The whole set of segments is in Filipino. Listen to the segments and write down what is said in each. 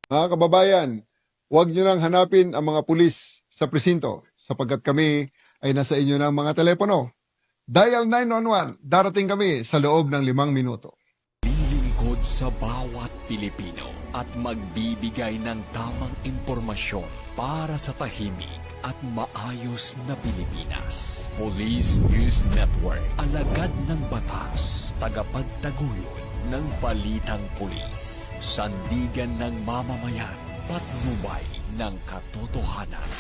Mga kababayan, huwag nyo nang hanapin ang mga pulis sa presinto sapagkat kami ay nasa inyo ng mga telepono. Dial 911, darating kami sa loob ng 5 minuto. Lilingkod sa bawat Pilipino at magbibigay ng tamang impormasyon para sa tahimik at maayos na Pilipinas. Police News Network, alagad ng batas, tagapagtaguyod ng balitang pulis, sandigan ng mamamayan, patnubay ng katotohanan.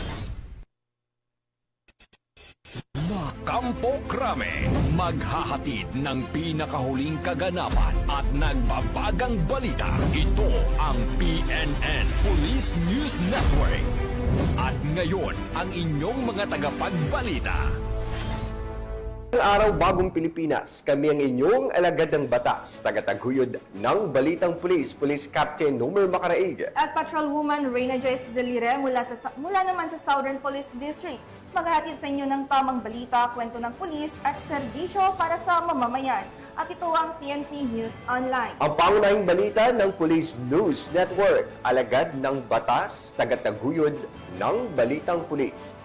Makampo Krame, maghahatid ng pinakahuling kaganapan at nagbabagang balita. Ito ang PNN Police News Network. At ngayon, ang inyong mga tagapagbalita. Araw bagong Pilipinas, kami ang inyong alagad ng batas, tagataguyod ng Balitang Pulis, Police Captain Nomer Macaraig. At Patrolwoman Reyna Joyce Delire mula naman sa Southern Police District. Maghahatid sa inyo ng tamang balita, kwento ng pulis at serbisyo para sa mamamayan. At ito ang PNP News Online. Ang pangunahing balita ng Police News Network, alagad ng batas, tagataguyod ng Balitang Pulis.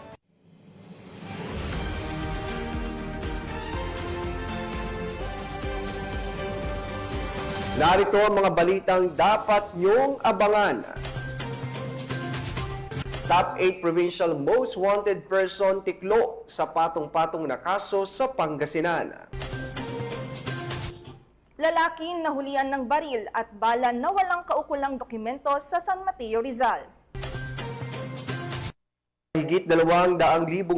Narito ang mga balitang dapat niyong abangan. Top 8 Provincial Most Wanted Person tiklo sa patong-patong na kaso sa Pangasinan. Lalaki nahulian ng baril at bala na walang kaukulang dokumento sa San Mateo, Rizal. Higit 200,000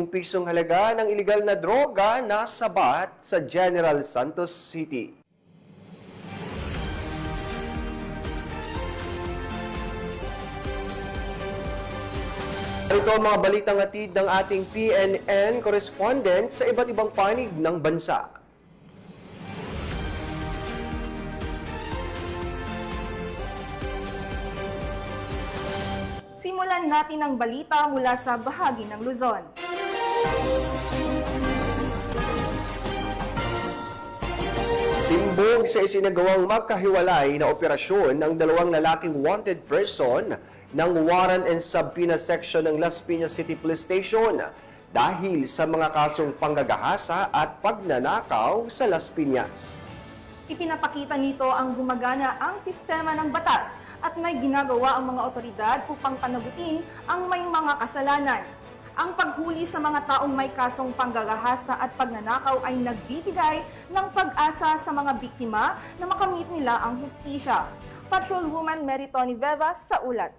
pisong halaga ng iligal na droga na sabat sa General Santos City. Ito ang mga balitang hatid ng ating PNN correspondent sa iba't ibang panig ng bansa. Simulan natin ang balita mula sa bahagi ng Luzon. Timbog sa isinagawang magkahiwalay na operasyon ng 2 lalaking wanted person ng Warrant and Subpoena Section ng Las Piñas City Police Station dahil sa mga kasong panggagahasa at pagnanakaw sa Las Piñas. Ipinapakita nito ang gumagana ang sistema ng batas at may ginagawa ang mga otoridad upang panagutin ang may mga kasalanan. Ang paghuli sa mga taong may kasong panggagahasa at pagnanakaw ay nagbibigay ng pag-asa sa mga biktima na makamit nila ang hustisya. Patrolwoman Meritoni Veva sa ulat.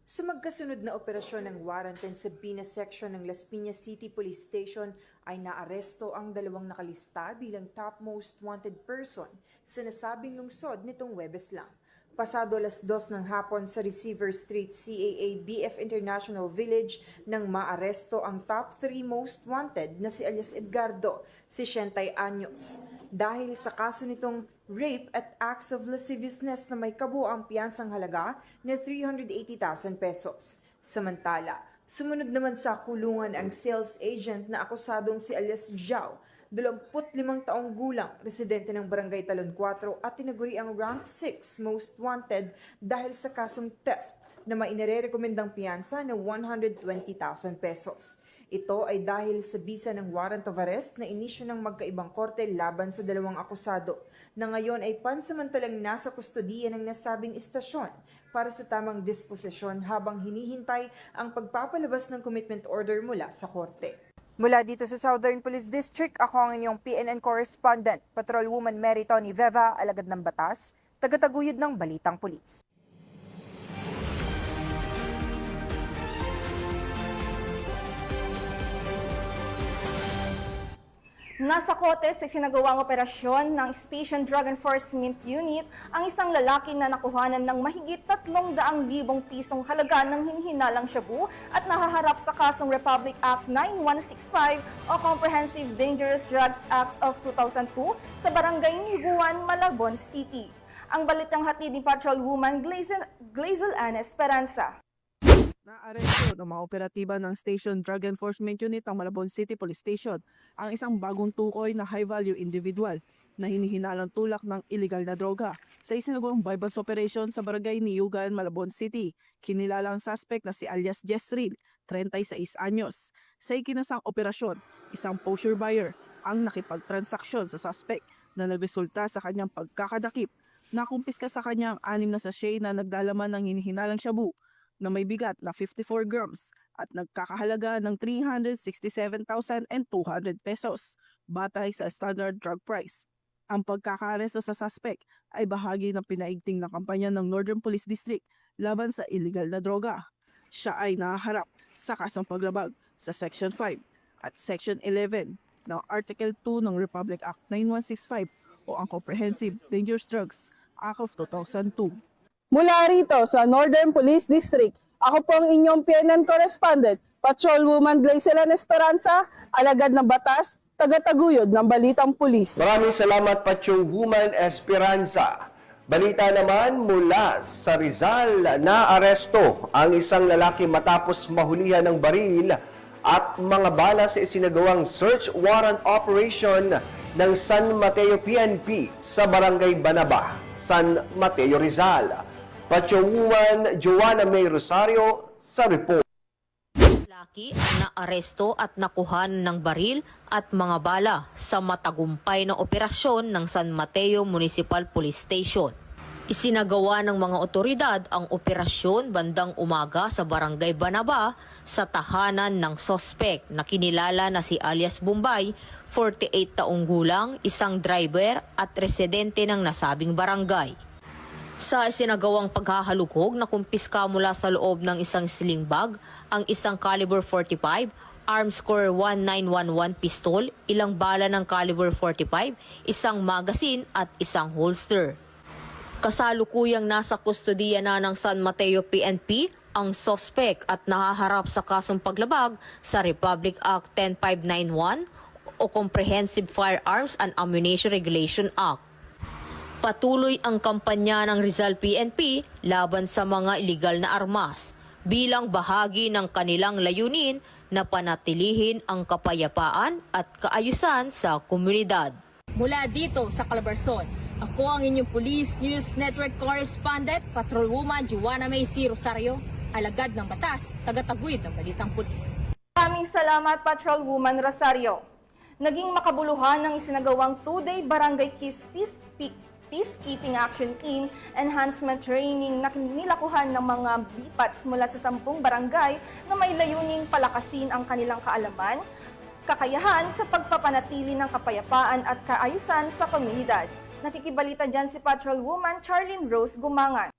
Sa magkasunod na operasyon ng Warrant and Subpoena Section ng Las Piñas City Police Station ay naaresto ang 2 nakalista bilang top most wanted person sa nasabing lungsod nitong Huwebes lang. Pasado 2:00 ng hapon sa Receiver Street, CAA BF International Village nang maaresto ang top 3 most wanted na si alias Edgardo, 60 anyos. Dahil sa kaso nitong rape at acts of lasciviousness na may kabuoang piyansang halaga na 380,000 pesos. Samantala, sumunod naman sa kulungan ang sales agent na akusadong si alias Zhao, 25 taong gulang, residente ng Barangay Talon 4 at tinaguri ang rank 6 most wanted dahil sa kasong theft na may inirekomendang piyansa na 120,000 pesos. Ito ay dahil sa bisa ng warrant of arrest na inisyu ng magkaibang korte laban sa 2 akusado na ngayon ay pansamantalang nasa kustodiya ng nasabing istasyon para sa tamang disposisyon habang hinihintay ang pagpapalabas ng commitment order mula sa korte. Mula dito sa Southern Police District, ako ang inyong PNN correspondent, Patrolwoman Meritoni Veva, alagad ng batas, tagataguyod ng Balitang Pulis. Nasa kote sa sinagawang operasyon ng Station Drug Enforcement Unit ang isang lalaki na nakuhanan ng mahigit 300,000 pisong halaga ng hinihinalang shabu at nahaharap sa kasong Republic Act 9165 o Comprehensive Dangerous Drugs Act of 2002 sa Barangay Nibuan, Malabon City. Ang balitang hatid ni Patrolwoman Glazel Ana Esperanza. Naaresto ng mga operatiba ng Station Drug Enforcement Unit ng Malabon City Police Station ang isang bagong tukoy na high-value individual na hinihinalang tulak ng illegal na droga sa isinagawang bypass operation sa barangay Niyugan, Malabon City. Kinilala ang suspect na si alias Jessril, 36 anyos. Sa ikinasang operasyon, isang posture buyer ang nakipagtransaksyon sa suspect na nagresulta sa kanyang pagkakadakip. Nakumpiska sa kanyang 6 na sachet na naglalaman ng hinihinalang shabu na may bigat na 54 grams at nagkakahalaga ng 367,200 pesos batay sa standard drug price. Ang pagkakaaresto sa suspect ay bahagi ng pinaigting na kampanya ng Northern Police District laban sa illegal na droga. Siya ay nahaharap sa kasong paglabag sa Section 5 at Section 11 ng Article 2 ng Republic Act 9165 o ang Comprehensive Dangerous Drugs Act of 2002. Mula rito sa Northern Police District, ako po ang inyong PNN correspondent, Patrolwoman Glycelan Esperanza, alagad ng batas, tagataguyod ng Balitang Pulis. Maraming salamat, Patrolwoman Esperanza. Balita naman mula sa Rizal, na aresto ang isang lalaki matapos mahulihan ng baril at mga bala sa isinagawang search warrant operation ng San Mateo PNP sa Barangay Banaba, San Mateo, Rizal. Patrolwoman Joanna May Rosario sa report. Laki ang naaresto at nakuhan ng baril at mga bala sa matagumpay na operasyon ng San Mateo Municipal Police Station. Isinagawa ng mga otoridad ang operasyon bandang umaga sa Barangay Banaba sa tahanan ng sospek na kinilala na si alias Bombay, 48 taong gulang, isang driver at residente ng nasabing barangay. Sa isinagawang paghahalukog, nakumpiska mula sa loob ng isang sling bag ang isang caliber 45, Armscore 1911 pistol, ilang bala ng caliber 45, isang magazine at isang holster. Kasalukuyang nasa kustodiya na ng San Mateo PNP ang sospek at nahaharap sa kasong paglabag sa Republic Act 10591 o Comprehensive Firearms and Ammunition Regulation Act. Patuloy ang kampanya ng Rizal PNP laban sa mga iligal na armas bilang bahagi ng kanilang layunin na panatilihin ang kapayapaan at kaayusan sa komunidad. Mula dito sa Calabarzon, ako ang inyong Police News Network Correspondent, Patrolwoman Joanna May C. Rosario, alagad ng batas, tagataguyod ng Balitang Pulis. Maraming salamat, Patrolwoman Rosario. Naging makabuluhan ng isinagawang 2-day Barangay Peacekeeping Action Team Enhancement Training na nilakuhan ng mga BPATs mula sa 10 barangay na may layuning palakasin ang kanilang kaalaman, kakayahan sa pagpapanatili ng kapayapaan at kaayusan sa komunidad. Nakikibalita dyan si Patrolwoman Charlene Rose Gumangan.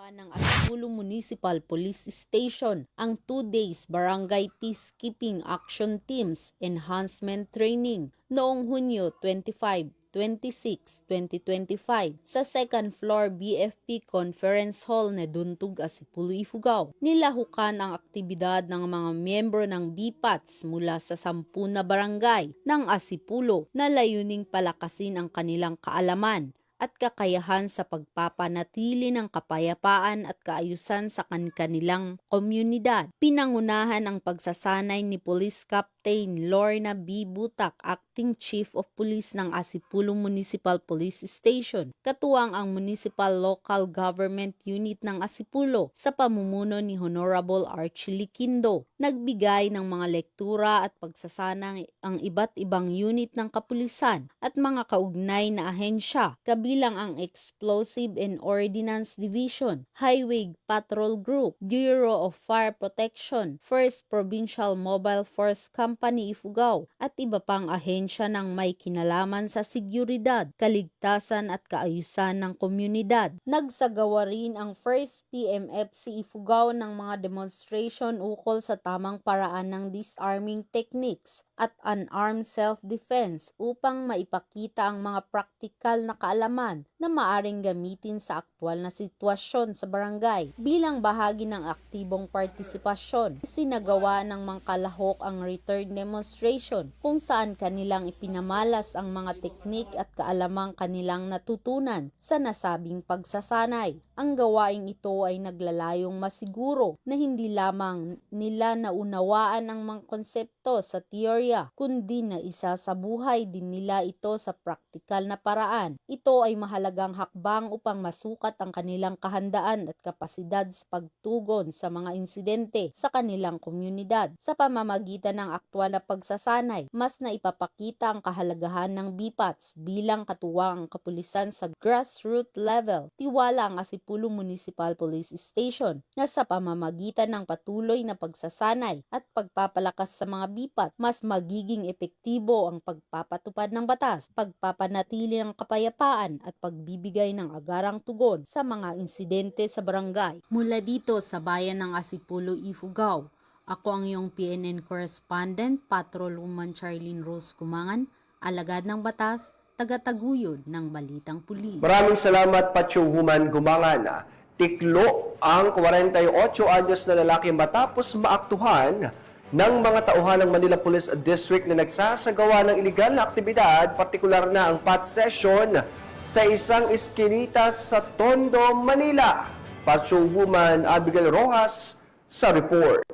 Ng Asipulo Municipal Police Station ang 2 days Barangay Peacekeeping Action Teams Enhancement Training noong Hunyo 25, 26, 2025 sa second floor BFP Conference Hall na Duntug, Asipulo, Ifugao. Nilahukan ang aktibidad ng mga miyembro ng BPATs mula sa 10 na barangay ng Asipulo na layuning palakasin ang kanilang kaalaman at kakayahan sa pagpapanatili ng kapayapaan at kaayusan sa kanilang komunidad. Pinangunahan ang pagsasanay ni Police Captain Lorna B. Butak, Acting Chief of Police ng Asipulo Municipal Police Station, katuwang ang Municipal Local Government Unit ng Asipulo sa pamumuno ni Honorable Archie Liquindo. Nagbigay ng mga lektura at pagsasanay ang iba't ibang unit ng kapulisan at mga kaugnay na ahensya, kabilang ang Explosive and Ordnance Division, Highway Patrol Group, Bureau of Fire Protection, 1st Provincial Mobile Force Company, Ifugao, at iba pang ahensya ng may kinalaman sa seguridad, kaligtasan at kaayusan ng komunidad. Nagsagawa rin ang 1st PMFC Ifugao ng mga demonstration ukol sa tamang paraan ng disarming techniques at unarmed self-defense upang maipakita ang mga praktikal na kaalaman na maaring gamitin sa aktwal na sitwasyon sa barangay. Bilang bahagi ng aktibong partisipasyon, sinagawa ng mga kalahok ang return demonstration kung saan kanilang ipinamalas ang mga teknik at kaalamang kanilang natutunan sa nasabing pagsasanay. Ang gawaing ito ay naglalayong masiguro na hindi lamang nila naunawaan ang mga konsepto sa teorya, kundi na isa sa buhay din nila ito sa praktikal na paraan. Ito ay mahalagang hakbang upang masukat ang kanilang kahandaan at kapasidad sa pagtugon sa mga insidente sa kanilang komunidad. Sa pamamagitan ng aktwal na pagsasanay, mas naipapakita ang kahalagahan ng BPATS bilang katuwang kapulisan sa grassroots level. Tiwala ang Asipulo Municipal Police Station na sa pamamagitan ng patuloy na pagsasanay at pagpapalakas sa mga BPAT, mas magiging epektibo ang pagpapatupad ng batas, pagpapanatili ng kapayapaan at pagbibigay ng agarang tugon sa mga insidente sa barangay. Mula dito sa bayan ng Asipulo, Ifugao, ako ang iyong PNN correspondent, Patrolwoman Charlene Rose Kumangan, alagad ng batas, tagataguyod ng Balitang Pulis. Maraming salamat, Patrolwoman Gumangan. Tiklo ang 48 anyos na lalaki matapos maaktuhan ng mga tauhan ng Manila Police District na nagsasagawa ng iligal na aktibidad, partikular na ang pot session sa isang iskinita sa Tondo, Manila. Patrolwoman Abigail Rojas sa report.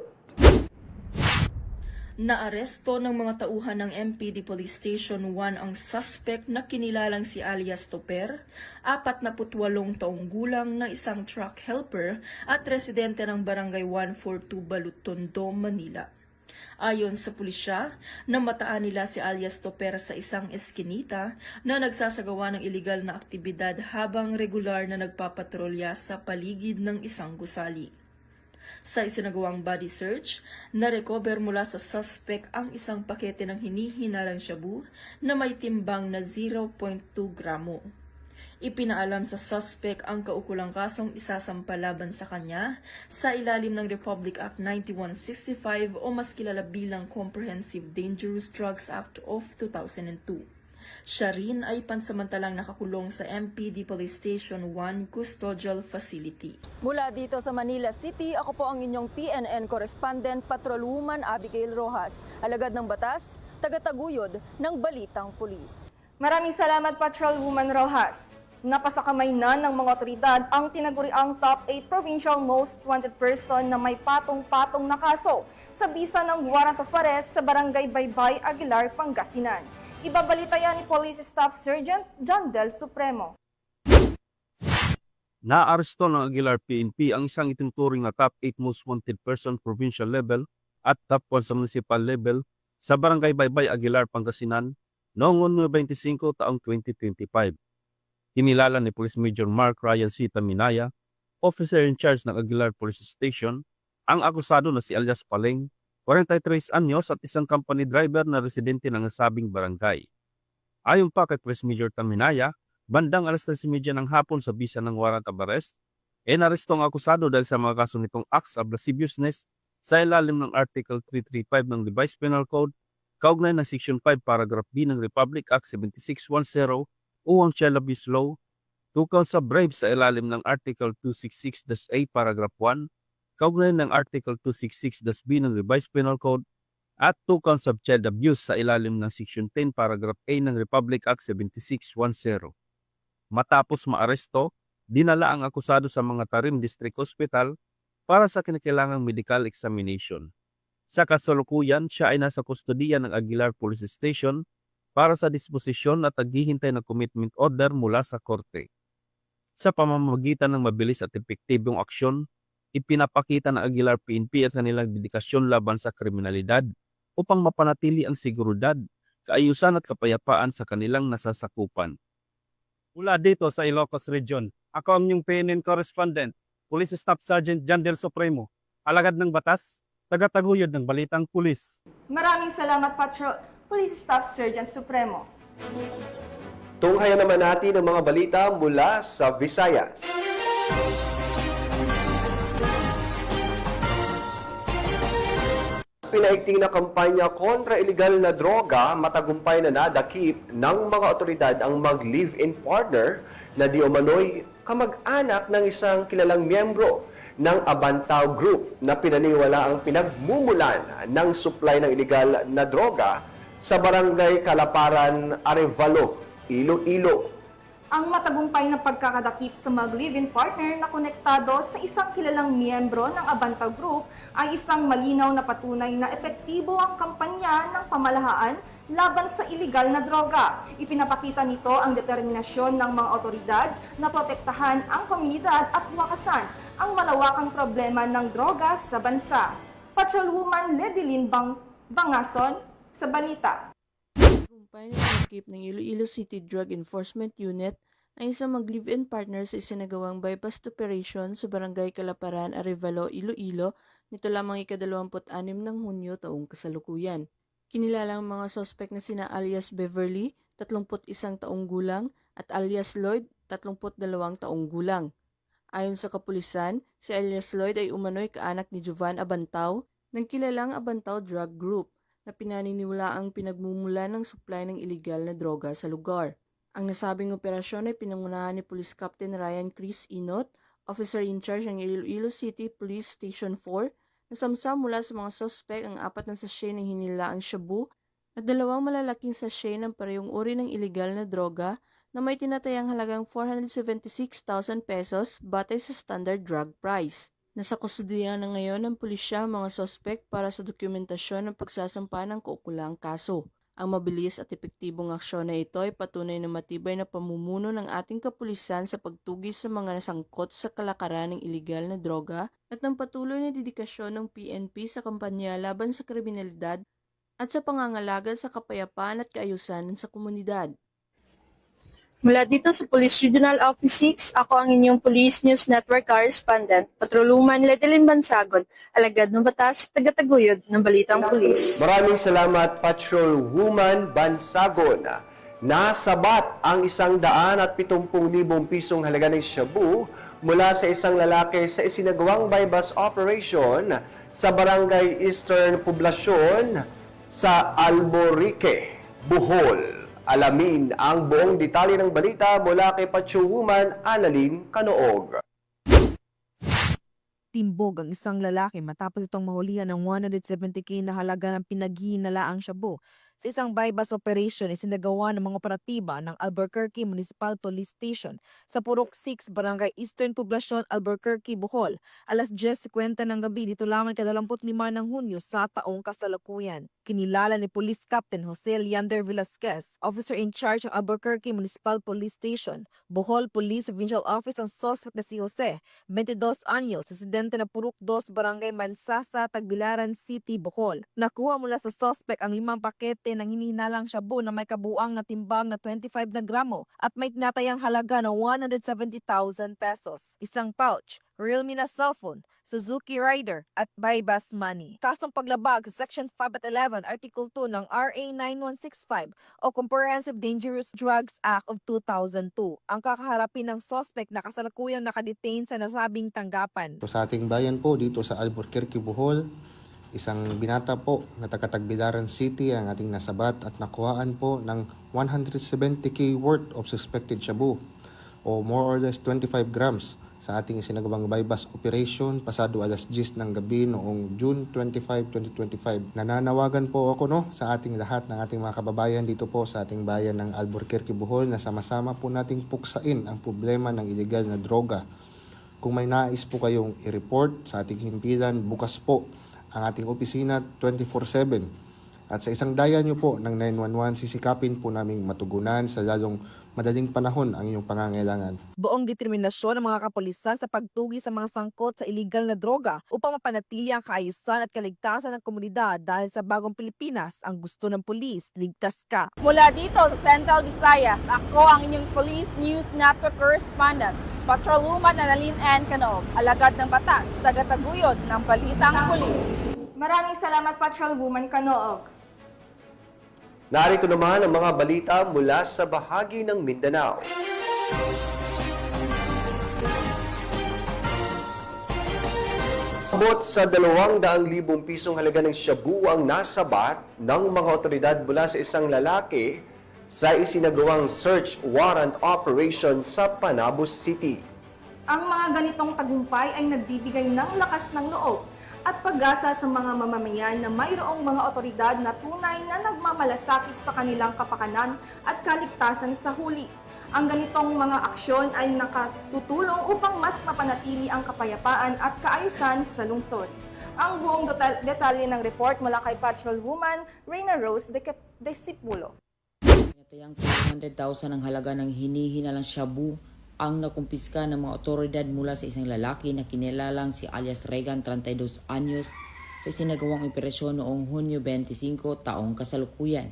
Naaresto ng mga tauhan ng MPD Police Station 1 ang suspect na kinilalang si alias Toper, 48 taong gulang na isang truck helper at residente ng Barangay 142 Balutondo, Manila. Ayon sa pulisya, namataan nila si alias Toper sa isang eskinita na nagsasagawa ng iligal na aktibidad habang regular na nagpapatrolya sa paligid ng isang gusali. Sa isinagawang body search, na-recover mula sa suspect ang isang pakete ng hinihinalang shabu na may timbang na 0.2 gramo. Ipinaalam sa suspect ang kaukulang kasong isasampa laban sa kanya sa ilalim ng Republic Act 9165 o mas kilala bilang Comprehensive Dangerous Drugs Act of 2002. Siya rin ay pansamantalang nakakulong sa MPD Police Station 1 Custodial Facility. Mula dito sa Manila City, ako po ang inyong PNN correspondent, Patrolwoman Abigail Rojas, alagad ng batas, tagataguyod ng Balitang Pulis. Maraming salamat, Patrolwoman Rojas. Napasakamay na ng mga otoridad ang tinaguriang top 8 provincial most wanted person na may patong-patong na kaso sa bisa ng warrant of arrest sa Barangay Baybay, Aguilar, Pangasinan. Ibabalita yan ni Police Staff Sergeant John Del Supremo. Naaresto ng Aguilar PNP ang isang itinuturing na top 8 most wanted person provincial level at top 1 sa municipal level sa Barangay Baybay, Aguilar, Pangasinan noong 25 taong 2025. Kinilala ni Police Major Mark Ryan C. Taminaya, officer in charge ng Aguilar Police Station, ang akusado na si alias Paleng, 43 anyos at isang company driver na residente ng nasabing barangay. Ayon pa kay Police Major Taminaya, bandang alas 3:30 ng hapon sa bisa ng warrant of arrest, naresto ang akusado dahil sa mga kaso nitong acts of lasciviousness sa ilalim ng Article 335 ng Revised Penal Code, kaugnay ng Section 5 Paragraph B ng Republic Act 7610 o ang Child Abuse Law, 2 counts of bribe sa ilalim ng Article 266-A Paragraph 1, kaugnay ng Article 266-B ng Revised Penal Code at 2 counts of child abuse sa ilalim ng Section 10 Paragraph A ng Republic Act 7610. Matapos maaresto, dinala ang akusado sa mga Tarim District Hospital para sa kinakailangang medical examination. Sa kasalukuyan, siya ay nasa kustodiya ng Aguilar Police Station para sa disposisyon at naghihintay ng commitment order mula sa korte. Sa pamamagitan ng mabilis at epektibong aksyon, ipinapakita ng Aguilar PNP at kanilang dedikasyon laban sa kriminalidad upang mapanatili ang seguridad, kaayusan at kapayapaan sa kanilang nasasakupan. Mula dito sa Ilocos Region, ako ang inyong PNN correspondent, Police Staff Sergeant John Del Supremo, alagad ng batas, tagataguyod ng Balitang Pulis. Maraming salamat, Police Staff Sergeant Supremo. Tunghayan naman natin ang mga balita mula sa Visayas. pinaigting na kampanya kontra iligal na droga, matagumpay na nadakip ng mga otoridad ang mag-live-in partner na di umano'y kamag-anak ng isang kilalang miyembro ng Abantaw Group na pinaniwala ang pinagmumulan ng supply ng iligal na droga sa Barangay Kalaparan, Arevalo, Iloilo. Ang matagumpay na pagkakadakip sa mag-live-in partner na konektado sa isang kilalang miyembro ng Abantaw Group ay isang malinaw na patunay na epektibo ang kampanya ng pamahalaan laban sa iligal na droga. Ipinapakita nito ang determinasyon ng mga otoridad na protektahan ang komunidad at wakasan ang malawakang problema ng droga sa bansa. Patrolwoman Ledilyn Bangason sa balita. Tagumpay na nakip ng Iloilo City Drug Enforcement Unit ay isang mag-live-in partner sa isinagawang bypass operation sa Barangay Kalaparan, Arevalo, Iloilo nito lamang ika-26 ng Hunyo taong kasalukuyan. Kinilala ang mga sospek na sina alias Beverly, 31 taong gulang, at alias Lloyd, 32 taong gulang. Ayon sa kapulisan, si alias Lloyd ay umano'y kaanak ni Jovan Abantaw ng kilalang Abantaw Drug Group na pinaniniwalaang pinagmumula ng supply ng iligal na droga sa lugar. Ang nasabing operasyon ay pinangunahan ni Police Captain Ryan Chris Inot, officer in charge ng Iloilo City Police Station 4, nasamsam mula sa mga sospek ang 4 na sachet ng hinilaang shabu at 2 malalaking sachet ng parehong uri ng iligal na droga na may tinatayang halagang 476,000 pesos batay sa standard drug price. Nasa kustudiya na ngayon ng pulisya ang mga sospek para sa dokumentasyon ng pagsasampa ng kaukulang kaso. Ang mabilis at epektibong aksyon na ito ay patunay na matibay na pamumuno ng ating kapulisan sa pagtugis sa mga nasangkot sa kalakaran ng iligal na droga at ng patuloy na dedikasyon ng PNP sa kampanya laban sa kriminalidad at sa pangangalaga sa kapayapaan at kaayusan sa komunidad. Mula dito sa Police Regional Office 6, ako ang inyong Police News Network Correspondent, Patrolwoman Ledilyn Bansagon, alagad ng batas, tagataguyod ng Balitang Pulis. Maraming salamat, Patrolwoman Bansagon. Nasabat ang 170,000 pisong halaga ng shabu mula sa isang lalaki sa isinagawang bypass operation sa Barangay Eastern Poblasyon sa Alborique, Bohol. Alamin ang buong detalye ng balita mula kay Patrolwoman Annalyn Canoog. Timbog ang isang lalaki matapos itong mahulihan ng 170K na halaga ng pinaghihinalaang shabu. Sa isang bypass operation ay sinagawa ng mga operatiba ng Albuquerque Municipal Police Station sa Purok 6, Barangay Eastern Poblasyon, Albuquerque, Bohol. Alas 10:50 ng gabi dito lamang ka-25 ng Hunyo sa taong kasalukuyan. Kinilala ni Police Captain Jose Leander Velasquez, officer in charge ng Albuquerque Municipal Police Station, Bohol Police Provincial Office ang suspect na si Jose, 22 anyos, residente na Purok 2, Barangay Mansasa, Tagbilaran City, Bohol. Nakuha mula sa suspect ang 5 pakete ng hinihinalang shabu na may kabuang na timbang na 25 na gramo at may tinatayang halaga na 170,000 pesos. Isang pouch, Realme na cellphone, Suzuki Rider at bypass money. Kasong paglabag sa Section 5 at 11, Article 2 ng RA 9165 o Comprehensive Dangerous Drugs Act of 2002. Ang kakaharapin ng suspect na kasalukuyang nakadetain sa nasabing tanggapan. Sa ating bayan po dito sa Albuquerque, Bohol, isang binata po na taga-Tagbilaran City ang ating nasabat at nakuhaan po ng 170K worth of suspected shabu o more or less 25 grams sa ating isinagawang bypass operation pasado alas 10 ng gabi noong June 25, 2025. Nananawagan po ako sa ating lahat ng ating mga kababayan dito po sa ating bayan ng Albuquerque, Bohol na sama-sama po nating puksain ang problema ng illegal na droga. Kung may nais po kayong i-report sa ating himpilan, bukas po ang ating opisina 24/7. At sa isang daya nyo po ng 911, sisikapin po naming matugunan sa lalong madaling panahon ang inyong pangangailangan. Buong determinasyon ng mga kapulisan sa pagtugi sa mga sangkot sa illegal na droga upang mapanatili ang kaayusan at kaligtasan ng komunidad dahil sa bagong Pilipinas, ang gusto ng pulis, ligtas ka. Mula dito sa Central Visayas, ako ang inyong Police News Network Correspondent, Patrolwoman Annalyn Canoog, alagad ng batas, tagataguyod ng Balitang Pulis. Maraming salamat, Patrolwoman Canoog. Narito naman ang mga balita mula sa bahagi ng Mindanao. Abot sa 200,000 pisong halaga ng shabu ang nasabat ng mga otoridad mula sa isang lalaki sa isinagawang search warrant operation sa Panabo City. Ang mga ganitong tagumpay ay nagbibigay ng lakas ng loob at pag-asa sa mga mamamayan na mayroong mga otoridad na tunay na nagmamalasakit sa kanilang kapakanan at kaligtasan sa huli. Ang ganitong mga aksyon ay nakatutulong upang mas mapanatili ang kapayapaan at kaayusan sa lungsod. Ang buong detalye ng report mula kay Patrolwoman Reyna Rose Desipulo. Tayang 200,000 ang halaga ng hinihinalang shabu ang nakumpiska ng mga otoridad mula sa isang lalaki na kinilalang si alias Regan, 32 anyos, sa isinagawang operasyon noong Hunyo 25 taong kasalukuyan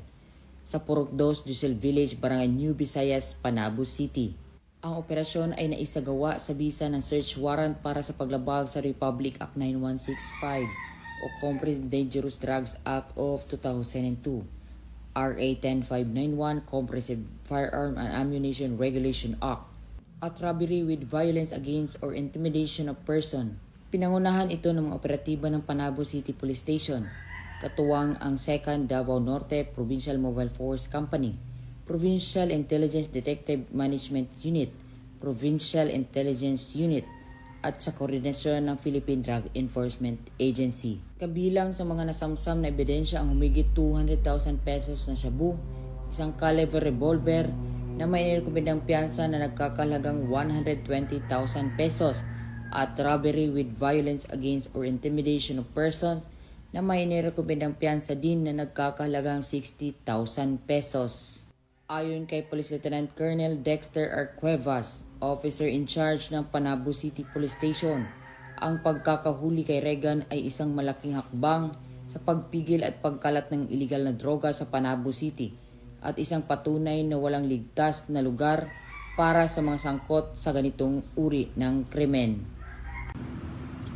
sa Purok 2, Dusil Village, Barangay New Visayas, Panabo City. Ang operasyon ay naisagawa sa bisa ng search warrant para sa paglabag sa Republic Act 9165 o Comprehensive Dangerous Drugs Act of 2002, RA 10591 Comprehensive Firearm and Ammunition Regulation Act, at robbery with violence against or intimidation of person. Pinangunahan ito ng mga operatiba ng Panabo City Police Station, katuwang ang 2nd Davao Norte Provincial Mobile Force Company, Provincial Intelligence Detective Management Unit, Provincial Intelligence Unit, at sa koordinasyon ng Philippine Drug Enforcement Agency. Kabilang sa mga nasamsam na ebidensya ang humigit 200,000 pesos na shabu, isang caliber revolver na may inirekomendang piyansa na nagkakalagang 120,000 pesos at robbery with violence against or intimidation of persons na may inirekomendang piyansa din na nagkakalagang 60,000 pesos. Ayon kay Police Lieutenant Colonel Dexter R. Cuevas, officer in charge ng Panabo City Police Station, ang pagkakahuli kay Regan ay isang malaking hakbang sa pagpigil at pagkalat ng iligal na droga sa Panabo City at isang patunay na walang ligtas na lugar para sa mga sangkot sa ganitong uri ng krimen.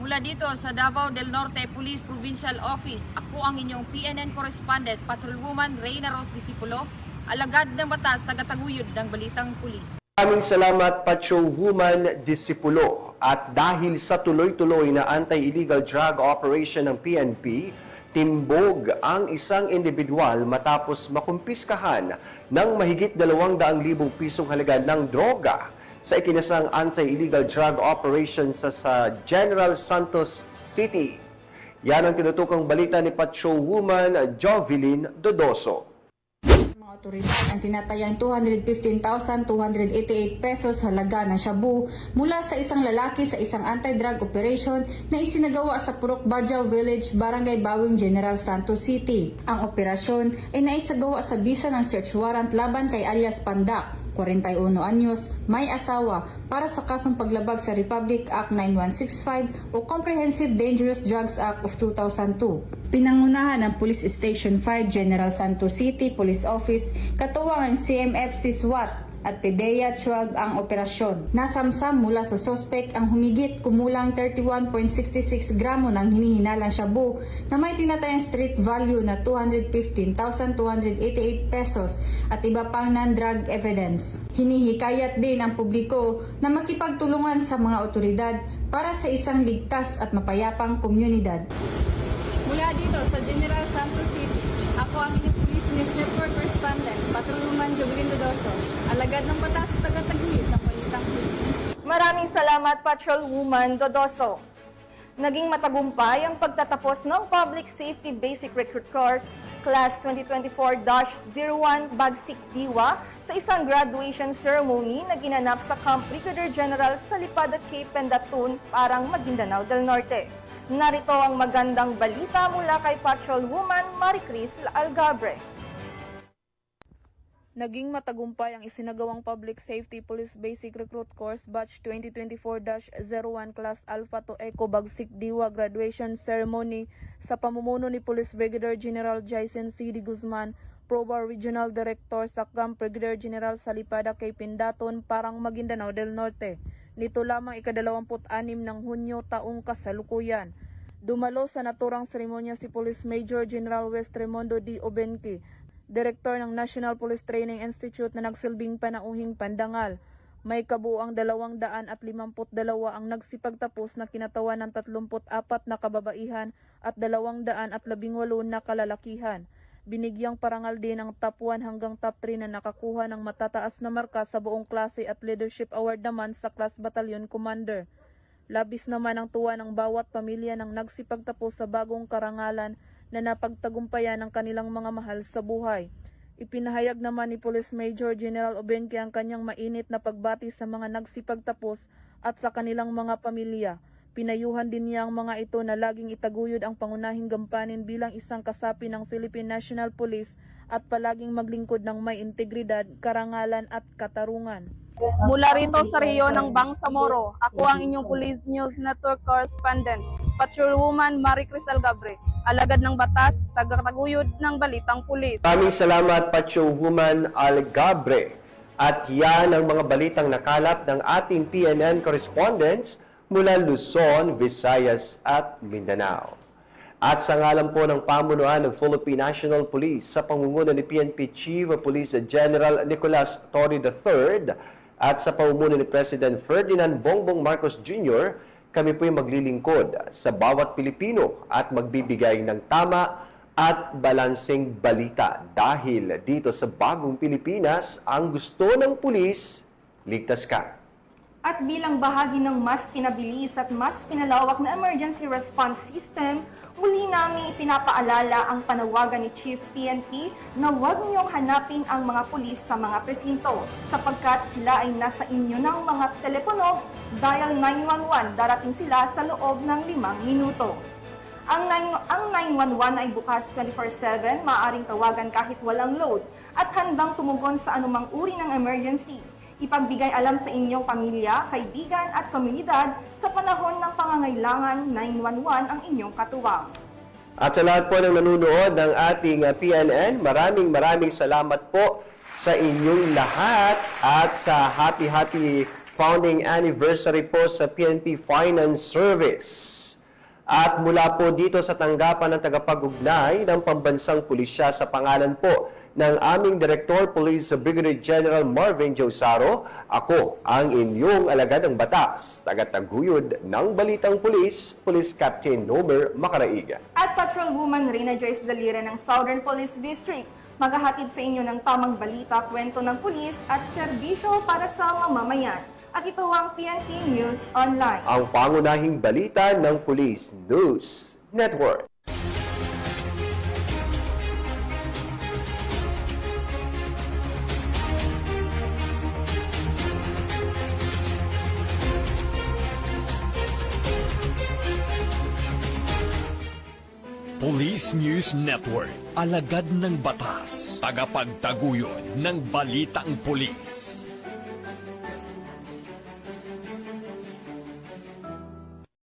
Mula dito sa Davao del Norte Police Provincial Office, ako ang inyong PNN correspondent, Patrolwoman Reyna Rose Disipulo, alagad ng batas, tagataguyod ng Balitang Pulis. Maraming salamat, Patrolwoman Disipulo. At dahil sa tuloy-tuloy na anti-illegal drug operation ng PNP, timbog ang isang individual matapos makumpiskahan ng mahigit 200,000 pisong halaga ng droga sa ikinasang anti-illegal drug operation sa General Santos City. Yan ang tinutukang balita ni Patrolwoman Jovelyn Dodoso. Mga otoridad ang tinatayang 215,288 pesos halaga ng shabu mula sa isang lalaki sa isang anti-drug operation na isinagawa sa Purok Bajau Village, Barangay Bawing, General Santos City. Ang operasyon ay naisagawa sa bisa ng search warrant laban kay alias Pandak, 41 anyos, may asawa, para sa kasong paglabag sa Republic Act 9165 o Comprehensive Dangerous Drugs Act of 2002. Pinangunahan ng Police Station 5 General Santos City Police Office, katuwang ang CMFC SWAT at PDEA 12 ang operasyon. Nasamsam mula sa sospek ang humigit kumulang 31.66 gramo ng hinihinalang shabu na may tinatayang street value na 215,288 pesos at iba pang non-drug evidence. Hinihikayat din ang publiko na makipagtulungan sa mga otoridad para sa isang ligtas at mapayapang komunidad. Mula dito sa General Santos City, ako ang inyong Police News Network correspondent, Patrolwoman Jovelyn Dodoso, alagad ng batas, tagataguyod ng Balitang Pulis. Maraming salamat, Patrolwoman Dodoso. Naging matagumpay ang pagtatapos ng Public Safety Basic Recruit Course Class 2024-01 Bagsik Diwa sa isang graduation ceremony na ginanap sa Camp Brigadier General sa Lipad at Cape Pendatun, Parang, Maguindanao del Norte. Narito ang magandang balita mula kay Patrolwoman Maricris Algabre. Naging matagumpay ang isinagawang Public Safety Police Basic Recruit Course Batch 2024-01 Class Alpha to Echo Bagsik Diwa Graduation Ceremony sa pamumuno ni Police Brigadier General Jason C. D. Guzman, Probar Regional Director sa Camp Brigadier General sa Lipada kay Pindaton, Parang, Maguindanao del Norte. Nito lamang ika-26 ng Hunyo taong kasalukuyan. Dumalo sa naturang seremonya si Police Major General West Raimundo D. Obenque, Director ng National Police Training Institute na nagsilbing panauhing pandangal. May kabuuang 252 ang nagsipagtapos na kinatawan ng 34 na kababaihan at 218 na kalalakihan. Binigyang parangal din ang top 1 hanggang top 3 na nakakuha ng matataas na marka sa buong klase at leadership award naman sa class battalion commander. Labis naman ang tuwa ng bawat pamilya ng nagsipagtapos sa bagong karangalan na napagtagumpayan ng kanilang mga mahal sa buhay. Ipinahayag naman ni Police Major General Obenque ang kanyang mainit na pagbati sa mga nagsipagtapos at sa kanilang mga pamilya. Pinayuhan din niya ang mga ito na laging itaguyod ang pangunahing gampanin bilang isang kasapi ng Philippine National Police at palaging maglingkod ng may integridad, karangalan at katarungan. Mula rito sa Rio ng Bangsamoro, ako ang inyong Police News Network Correspondent, Patrolwoman Maricris Algabre, alagad ng batas, tagataguyod ng balitang pulis. Maraming salamat, Patrolwoman Algabre. At yan ang mga balitang nakalap ng ating PNN correspondents mula Luzon, Visayas at Mindanao. At sa ngalan po ng pamunuan ng Philippine National Police sa pangunguna ni PNP Chief of Police General Nicolas Torre III at sa pamumuno ni President Ferdinand Bongbong Marcos Jr., kami po'y maglilingkod sa bawat Pilipino at magbibigay ng tama at balanseng balita dahil dito sa bagong Pilipinas, ang gusto ng pulis, ligtas ka. At bilang bahagi ng mas pinabilis at mas pinalawak na emergency response system, muli namin ipinapaalala ang panawagan ni Chief PNP na huwag niyong hanapin ang mga pulis sa mga presinto sapagkat sila ay nasa inyo ng mga telepono, dial 911, darating sila sa loob ng 5 minuto. Ang 911 ay bukas 24/7, maaaring tawagan kahit walang load at handang tumugon sa anumang uri ng emergency. Ipagbigay alam sa inyong pamilya, kaibigan at komunidad sa panahon ng pangangailangan, 911 ang inyong katuwang. At sa lahat po ng nanonood ng ating PNN, maraming salamat po sa inyong lahat at sa happy founding anniversary po sa PNP Finance Service. At mula po dito sa tanggapan ng tagapag-ugnay ng Pambansang Pulisya sa pangalan po ng aming Director Police Brigadier General Marvin Josaro, ako ang inyong alagad ng batas, tagataguyod ng Balitang Pulis, Police Captain Nomer Macaraiga. At Patrolwoman Reyna Joyce Dalira ng Southern Police District, maghahatid sa inyo ng tamang balita, kwento ng pulis at serbisyo para sa mamamayan. At ito ang PNP News Online. Ang pangunahing balita ng Police News Network. Police News Network, alagad ng batas, tagapagtaguyod ng balitang pulis.